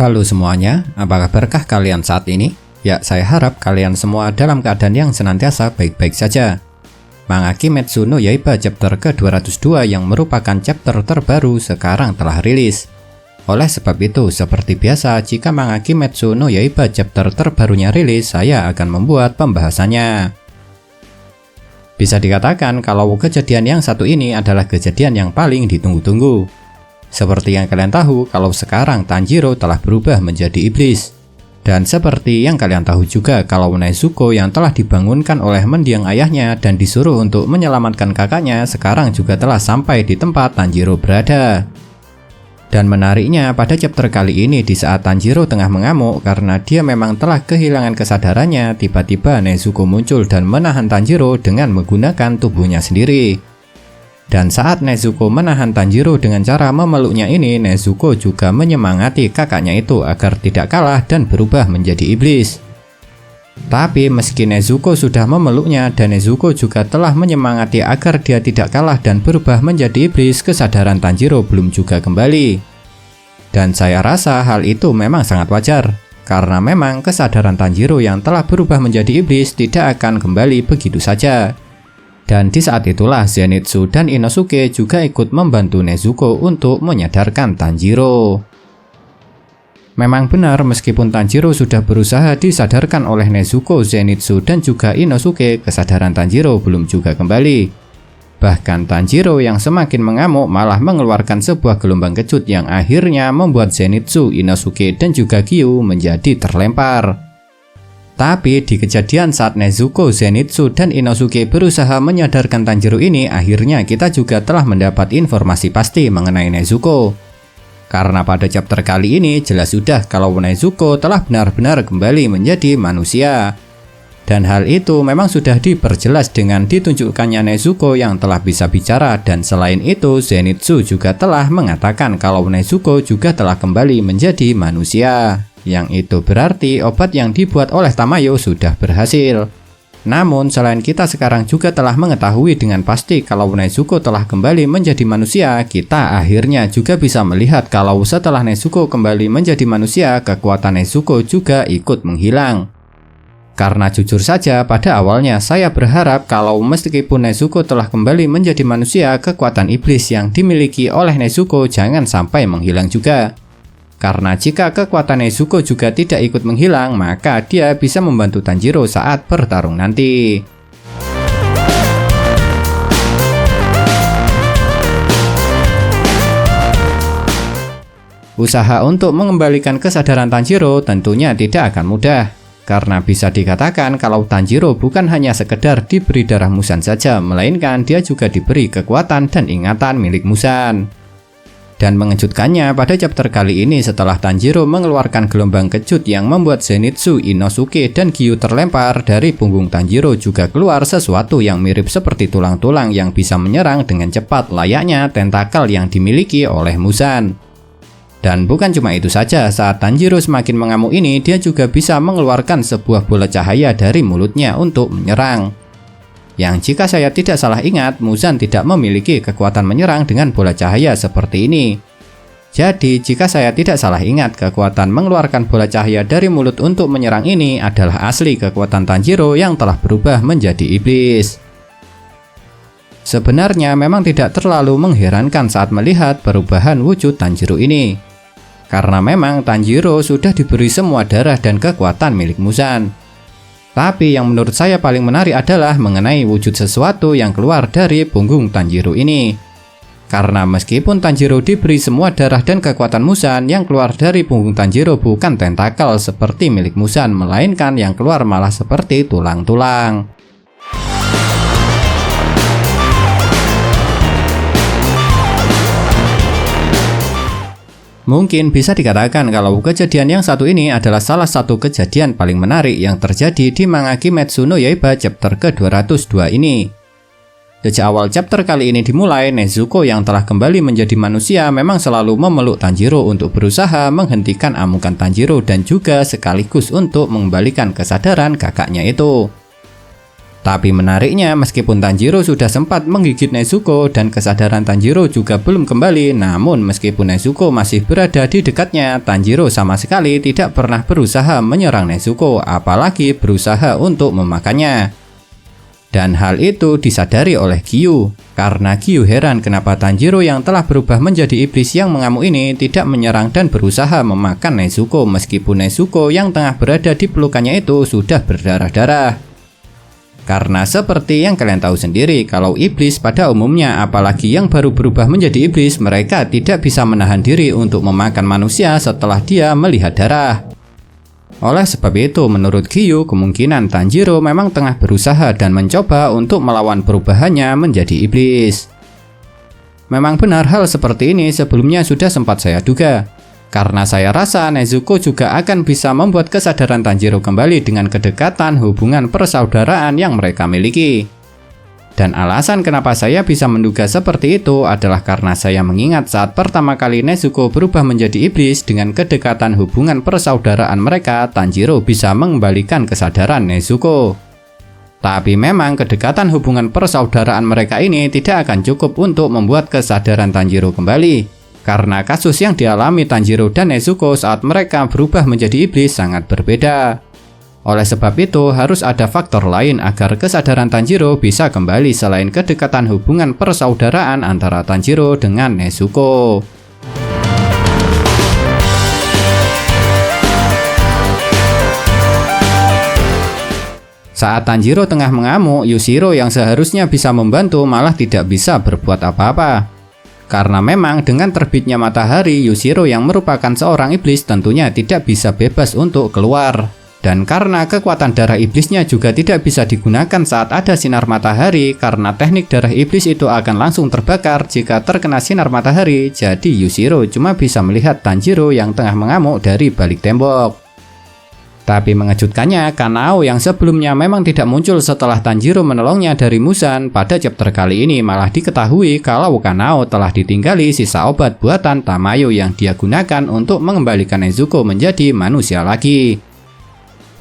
Halo semuanya, apa kabarkah kalian saat ini? Ya, saya harap kalian semua dalam keadaan yang senantiasa baik-baik saja. Manga Kimetsu no Yaiba chapter ke-202 yang merupakan chapter terbaru sekarang telah rilis. Oleh sebab itu, seperti biasa, jika manga Kimetsu no Yaiba chapter terbarunya rilis, saya akan membuat pembahasannya. Bisa dikatakan kalau kejadian yang satu ini adalah kejadian yang paling ditunggu-tunggu. Seperti yang kalian tahu, kalau sekarang Tanjiro telah berubah menjadi iblis. Dan seperti yang kalian tahu juga kalau Nezuko yang telah dibangunkan oleh mendiang ayahnya dan disuruh untuk menyelamatkan kakaknya sekarang juga telah sampai di tempat Tanjiro berada. Dan menariknya pada chapter kali ini di saat Tanjiro tengah mengamuk karena dia memang telah kehilangan kesadarannya, tiba-tiba Nezuko muncul dan menahan Tanjiro dengan menggunakan tubuhnya sendiri. Dan saat Nezuko menahan Tanjiro dengan cara memeluknya ini, Nezuko juga menyemangati kakaknya itu agar tidak kalah dan berubah menjadi iblis. Tapi meski Nezuko sudah memeluknya dan Nezuko juga telah menyemangati agar dia tidak kalah dan berubah menjadi iblis, kesadaran Tanjiro belum juga kembali. Dan saya rasa hal itu memang sangat wajar, karena memang kesadaran Tanjiro yang telah berubah menjadi iblis tidak akan kembali begitu saja. Dan di saat itulah Zenitsu dan Inosuke juga ikut membantu Nezuko untuk menyadarkan Tanjiro. Memang benar meskipun Tanjiro sudah berusaha disadarkan oleh Nezuko, Zenitsu dan juga Inosuke, kesadaran Tanjiro belum juga kembali. Bahkan Tanjiro yang semakin mengamuk malah mengeluarkan sebuah gelombang kejut yang akhirnya membuat Zenitsu, Inosuke dan juga Kyu menjadi terlempar. Tapi di kejadian saat Nezuko, Zenitsu, dan Inosuke berusaha menyadarkan Tanjiro ini, akhirnya kita juga telah mendapat informasi pasti mengenai Nezuko. Karena pada chapter kali ini jelas sudah kalau Nezuko telah benar-benar kembali menjadi manusia. Dan hal itu memang sudah diperjelas dengan ditunjukkannya Nezuko yang telah bisa bicara, dan selain itu Zenitsu juga telah mengatakan kalau Nezuko juga telah kembali menjadi manusia. Yang itu berarti obat yang dibuat oleh Tamayo sudah berhasil. Namun selain kita sekarang juga telah mengetahui dengan pasti kalau Nezuko telah kembali menjadi manusia, kita akhirnya juga bisa melihat kalau setelah Nezuko kembali menjadi manusia, kekuatan Nezuko juga ikut menghilang. Karena jujur saja pada awalnya saya berharap kalau meskipun Nezuko telah kembali menjadi manusia, kekuatan iblis yang dimiliki oleh Nezuko jangan sampai menghilang juga. Karena jika kekuatan Nezuko juga tidak ikut menghilang, maka dia bisa membantu Tanjiro saat bertarung nanti. Usaha untuk mengembalikan kesadaran Tanjiro tentunya tidak akan mudah. Karena bisa dikatakan kalau Tanjiro bukan hanya sekedar diberi darah Muzan saja, melainkan dia juga diberi kekuatan dan ingatan milik Muzan. Dan mengejutkannya pada chapter kali ini setelah Tanjiro mengeluarkan gelombang kejut yang membuat Zenitsu, Inosuke, dan Kyu terlempar, dari punggung Tanjiro juga keluar sesuatu yang mirip seperti tulang-tulang yang bisa menyerang dengan cepat layaknya tentakel yang dimiliki oleh Muzan. Dan bukan cuma itu saja, saat Tanjiro semakin mengamuk ini, dia juga bisa mengeluarkan sebuah bola cahaya dari mulutnya untuk menyerang. Yang jika saya tidak salah ingat, Muzan tidak memiliki kekuatan menyerang dengan bola cahaya seperti ini. Jadi jika saya tidak salah ingat, kekuatan mengeluarkan bola cahaya dari mulut untuk menyerang ini adalah asli kekuatan Tanjiro yang telah berubah menjadi iblis. Sebenarnya memang tidak terlalu mengherankan saat melihat perubahan wujud Tanjiro ini. Karena memang Tanjiro sudah diberi semua darah dan kekuatan milik Muzan. Tapi yang menurut saya paling menarik adalah mengenai wujud sesuatu yang keluar dari punggung Tanjiro ini. Karena meskipun Tanjiro diberi semua darah dan kekuatan Muzan, yang keluar dari punggung Tanjiro bukan tentakel seperti milik Muzan, melainkan yang keluar malah seperti tulang-tulang. Mungkin bisa dikatakan kalau kejadian yang satu ini adalah salah satu kejadian paling menarik yang terjadi di manga Kimetsu no Yaiba chapter ke-202 ini. Sejak awal chapter kali ini dimulai, Nezuko yang telah kembali menjadi manusia memang selalu memeluk Tanjiro untuk berusaha menghentikan amukan Tanjiro dan juga sekaligus untuk mengembalikan kesadaran kakaknya itu. Tapi menariknya, meskipun Tanjiro sudah sempat menggigit Nezuko dan kesadaran Tanjiro juga belum kembali, namun meskipun Nezuko masih berada di dekatnya, Tanjiro sama sekali tidak pernah berusaha menyerang Nezuko, apalagi berusaha untuk memakannya. Dan hal itu disadari oleh Giyu, karena Giyu heran kenapa Tanjiro yang telah berubah menjadi iblis yang mengamuk ini tidak menyerang dan berusaha memakan Nezuko, meskipun Nezuko yang tengah berada di pelukannya itu sudah berdarah-darah. Karena seperti yang kalian tahu sendiri, kalau iblis pada umumnya, apalagi yang baru berubah menjadi iblis, mereka tidak bisa menahan diri untuk memakan manusia setelah dia melihat darah. Oleh sebab itu, menurut Giyu, kemungkinan Tanjiro memang tengah berusaha dan mencoba untuk melawan perubahannya menjadi iblis. Memang benar hal seperti ini sebelumnya sudah sempat saya duga. Karena saya rasa Nezuko juga akan bisa membuat kesadaran Tanjiro kembali dengan kedekatan hubungan persaudaraan yang mereka miliki. Dan alasan kenapa saya bisa menduga seperti itu adalah karena saya mengingat saat pertama kali Nezuko berubah menjadi iblis, dengan kedekatan hubungan persaudaraan mereka, Tanjiro bisa mengembalikan kesadaran Nezuko. Tapi memang kedekatan hubungan persaudaraan mereka ini tidak akan cukup untuk membuat kesadaran Tanjiro kembali. Karena kasus yang dialami Tanjiro dan Nezuko saat mereka berubah menjadi iblis sangat berbeda. Oleh sebab itu, harus ada faktor lain agar kesadaran Tanjiro bisa kembali selain kedekatan hubungan persaudaraan antara Tanjiro dengan Nezuko. Saat Tanjiro tengah mengamuk, Yushiro yang seharusnya bisa membantu malah tidak bisa berbuat apa-apa. Karena memang dengan terbitnya matahari, Yushiro yang merupakan seorang iblis tentunya tidak bisa bebas untuk keluar. Dan karena kekuatan darah iblisnya juga tidak bisa digunakan saat ada sinar matahari, karena teknik darah iblis itu akan langsung terbakar jika terkena sinar matahari, jadi Yushiro cuma bisa melihat Tanjiro yang tengah mengamuk dari balik tembok. Tapi mengejutkannya, Kanao yang sebelumnya memang tidak muncul setelah Tanjiro menolongnya dari Muzan, pada chapter kali ini malah diketahui kalau Kanao telah ditinggali sisa obat buatan Tamayo yang dia gunakan untuk mengembalikan Nezuko menjadi manusia lagi.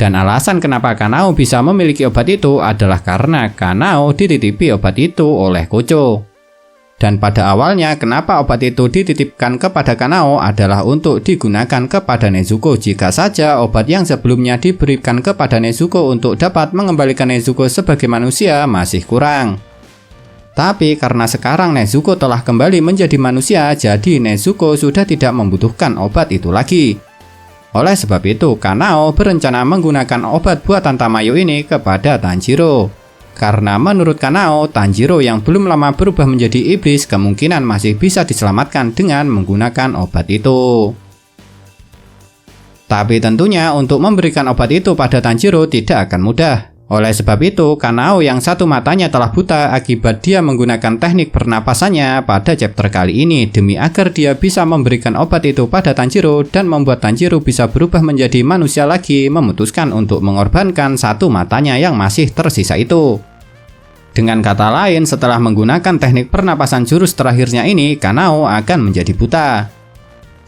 Dan alasan kenapa Kanao bisa memiliki obat itu adalah karena Kanao dititipi obat itu oleh Kocho. Dan pada awalnya kenapa obat itu dititipkan kepada Kanao adalah untuk digunakan kepada Nezuko jika saja obat yang sebelumnya diberikan kepada Nezuko untuk dapat mengembalikan Nezuko sebagai manusia masih kurang. Tapi karena sekarang Nezuko telah kembali menjadi manusia, jadi Nezuko sudah tidak membutuhkan obat itu lagi. Oleh sebab itu, Kanao berencana menggunakan obat buatan Tamayo ini kepada Tanjiro. Karena menurut Kanao, Tanjiro yang belum lama berubah menjadi iblis kemungkinan masih bisa diselamatkan dengan menggunakan obat itu. Tapi tentunya untuk memberikan obat itu pada Tanjiro tidak akan mudah. Oleh sebab itu, Kanao yang satu matanya telah buta akibat dia menggunakan teknik pernapasannya pada chapter kali ini demi agar dia bisa memberikan obat itu pada Tanjiro dan membuat Tanjiro bisa berubah menjadi manusia lagi, memutuskan untuk mengorbankan satu matanya yang masih tersisa itu. Dengan kata lain, setelah menggunakan teknik pernapasan jurus terakhirnya ini, Kanao akan menjadi buta.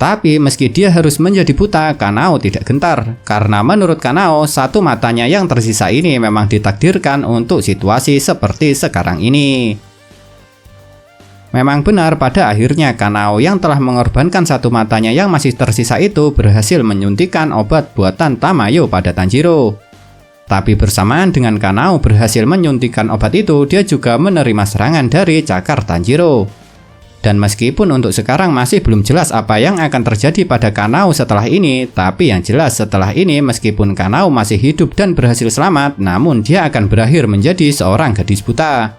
Tapi meski dia harus menjadi buta, Kanao tidak gentar. Karena menurut Kanao, satu matanya yang tersisa ini memang ditakdirkan untuk situasi seperti sekarang ini. Memang benar pada akhirnya Kanao yang telah mengorbankan satu matanya yang masih tersisa itu berhasil menyuntikkan obat buatan Tamayo pada Tanjiro. Tapi bersamaan dengan Kanao berhasil menyuntikkan obat itu, dia juga menerima serangan dari cakar Tanjiro. Dan meskipun untuk sekarang masih belum jelas apa yang akan terjadi pada Kanao setelah ini, tapi yang jelas setelah ini meskipun Kanao masih hidup dan berhasil selamat, namun dia akan berakhir menjadi seorang gadis buta.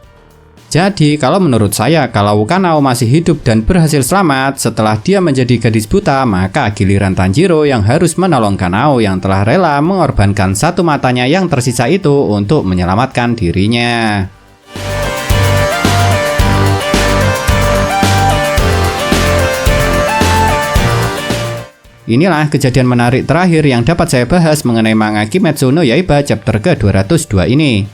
Jadi kalau menurut saya, kalau Kanao masih hidup dan berhasil selamat setelah dia menjadi gadis buta, maka giliran Tanjiro yang harus menolong Kanao yang telah rela mengorbankan satu matanya yang tersisa itu untuk menyelamatkan dirinya. Inilah kejadian menarik terakhir yang dapat saya bahas mengenai manga Kimetsu no Yaiba chapter ke-202 ini.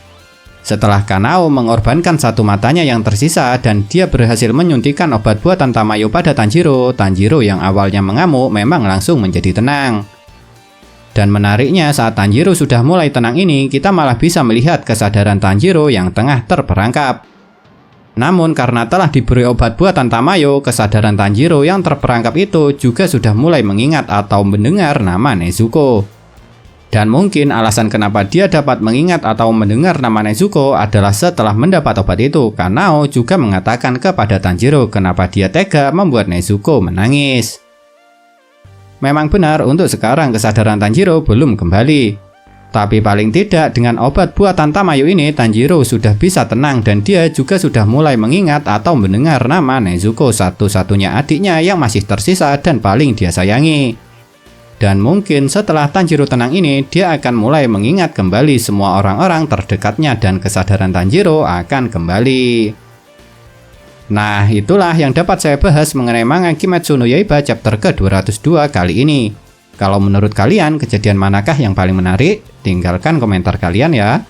Setelah Kanao mengorbankan satu matanya yang tersisa dan dia berhasil menyuntikkan obat buatan Tamayo pada Tanjiro, Tanjiro yang awalnya mengamuk memang langsung menjadi tenang. Dan menariknya saat Tanjiro sudah mulai tenang ini, kita malah bisa melihat kesadaran Tanjiro yang tengah terperangkap. Namun karena telah diberi obat buatan Tamayo, kesadaran Tanjiro yang terperangkap itu juga sudah mulai mengingat atau mendengar nama Nezuko. Dan mungkin alasan kenapa dia dapat mengingat atau mendengar nama Nezuko adalah setelah mendapat obat itu, Kanao juga mengatakan kepada Tanjiro kenapa dia tega membuat Nezuko menangis. Memang benar untuk sekarang kesadaran Tanjiro belum kembali. Tapi paling tidak dengan obat buatan Tamayo ini Tanjiro sudah bisa tenang dan dia juga sudah mulai mengingat atau mendengar nama Nezuko, satu-satunya adiknya yang masih tersisa dan paling dia sayangi. Dan mungkin setelah Tanjiro tenang ini, dia akan mulai mengingat kembali semua orang-orang terdekatnya dan kesadaran Tanjiro akan kembali. Nah, itulah yang dapat saya bahas mengenai manga Kimetsu no Yaiba chapter ke-202 kali ini. Kalau menurut kalian, kejadian manakah yang paling menarik? Tinggalkan komentar kalian ya.